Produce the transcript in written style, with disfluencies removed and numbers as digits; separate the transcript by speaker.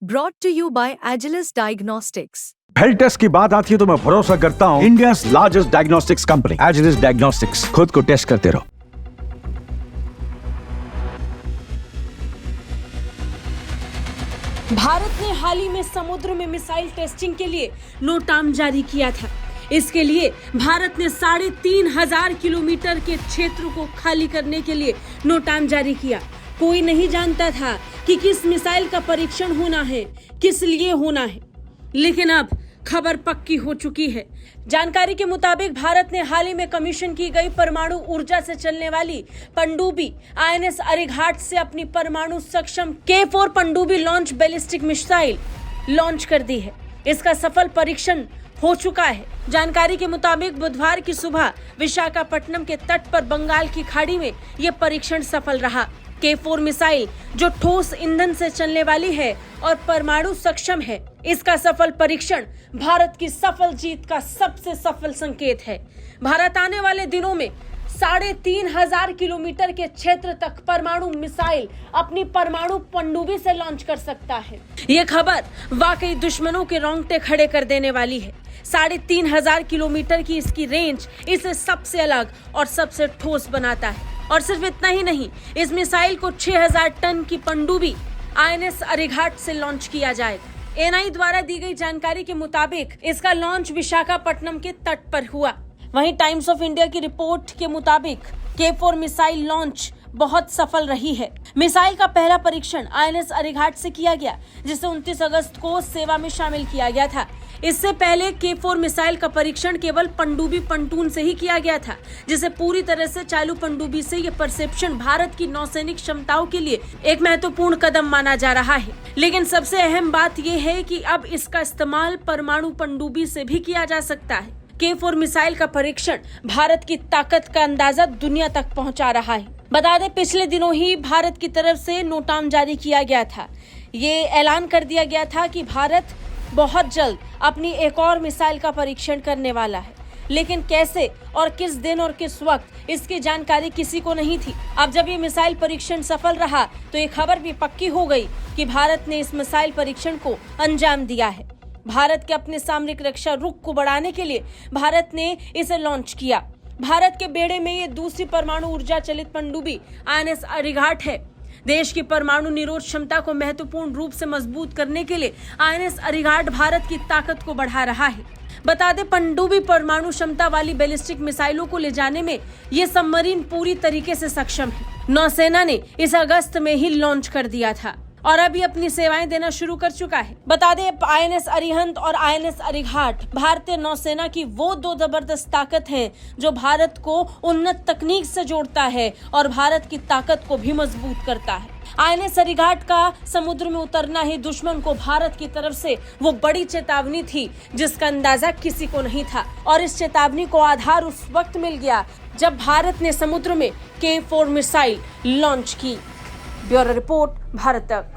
Speaker 1: Brought to you by Agilus Diagnostics.
Speaker 2: Health test की बात आती है तो मैं भरोसा करता हूँ India largest diagnostics company Agilus diagnostics. खुद को टेस्ट करते रहो।
Speaker 3: भारत ने हाल ही में समुद्र में मिसाइल टेस्टिंग के लिए नोटाम जारी किया था। इसके लिए भारत ने 3,500 किलोमीटर के क्षेत्र को खाली करने के लिए नोटाम जारी किया। कोई नहीं जानता था कि किस मिसाइल का परीक्षण होना है, किस लिए होना है, लेकिन अब खबर पक्की हो चुकी है। जानकारी के मुताबिक भारत ने हाल ही में कमीशन की गई परमाणु ऊर्जा से चलने वाली पनडुब्बी INS अरिघाट से अपनी परमाणु सक्षम K4 पनडुब्बी लॉन्च बैलिस्टिक मिसाइल लॉन्च कर दी है। इसका सफल परीक्षण हो चुका है। जानकारी के मुताबिक बुधवार की सुबह विशाखापट्टनम के तट पर बंगाल की खाड़ी में यह परीक्षण सफल रहा। K4 मिसाइल जो ठोस ईंधन से चलने वाली है और परमाणु सक्षम है, इसका सफल परीक्षण भारत की सफल जीत का सबसे सफल संकेत है। भारत आने वाले दिनों में 3,500 किलोमीटर के क्षेत्र तक परमाणु मिसाइल अपनी परमाणु पनडुब्बी से लॉन्च कर सकता है। ये खबर वाकई दुश्मनों के रोंगटे खड़े कर देने वाली है। 3,500 किलोमीटर की इसकी रेंज इसे सबसे अलग और सबसे ठोस बनाता है। और सिर्फ इतना ही नहीं, इस मिसाइल को 6,000 टन की पनडुब्बी INS अरिघाट से लॉन्च किया जाएगा। NI द्वारा दी गई जानकारी के मुताबिक इसका लॉन्च विशाखापट्टनम के तट पर हुआ। वहीं टाइम्स ऑफ इंडिया की रिपोर्ट के मुताबिक K4 मिसाइल लॉन्च बहुत सफल रही है। मिसाइल का पहला परीक्षण INS अरिघाट से किया गया, जिसे 29 अगस्त को सेवा में शामिल किया गया था। इससे पहले K4 मिसाइल का परीक्षण केवल पनडुब्बी पंटून से ही किया गया था, जिसे पूरी तरह से चालू पनडुब्बी से यह परसेप्शन भारत की नौसैनिक क्षमताओं के लिए एक महत्वपूर्ण कदम माना जा रहा है। लेकिन सबसे अहम बात यह है कि अब इसका इस्तेमाल परमाणु पनडुब्बी से भी किया जा सकता है। K4 मिसाइल का परीक्षण भारत की ताकत का अंदाजा दुनिया तक पहुंचा रहा है। बता दें, पिछले दिनों ही भारत की तरफ से नोटाम जारी किया गया था। ये ऐलान कर दिया गया था कि भारत बहुत जल्द अपनी एक और मिसाइल का परीक्षण करने वाला है, लेकिन कैसे और किस दिन और किस वक्त, इसकी जानकारी किसी को नहीं थी। अब जब ये मिसाइल परीक्षण सफल रहा तो ये खबर भी पक्की हो गई कि भारत ने इस मिसाइल परीक्षण को अंजाम दिया है। भारत के अपने सामरिक रक्षा रुख को बढ़ाने के लिए भारत ने इसे लॉन्च किया। भारत के बेड़े में ये दूसरी परमाणु ऊर्जा चलित पनडुब्बी INS अरिघाट है। देश की परमाणु निरोध क्षमता को महत्वपूर्ण रूप से मजबूत करने के लिए INS अरिघाट भारत की ताकत को बढ़ा रहा है। बता दें, पनडुब्बी परमाणु क्षमता वाली बैलिस्टिक मिसाइलों को ले जाने में ये सबमरीन पूरी तरीके से सक्षम है। नौसेना ने इस अगस्त में ही लॉन्च कर दिया था और अभी अपनी सेवाएं देना शुरू कर चुका है। बता दें, INS अरिहंत और INS अरिघाट भारतीय नौसेना की वो दो जबरदस्त ताकत हैं जो भारत को उन्नत तकनीक से जोड़ता है और भारत की ताकत को भी मजबूत करता है। INS अरिघाट का समुद्र में उतरना ही दुश्मन को भारत की तरफ से वो बड़ी चेतावनी थी जिसका अंदाजा किसी को नहीं था, और इस चेतावनी को आधार उस वक्त मिल गया जब भारत ने समुद्र में K4 मिसाइल लॉन्च की। ब्यूरो रिपोर्ट, भारत तक।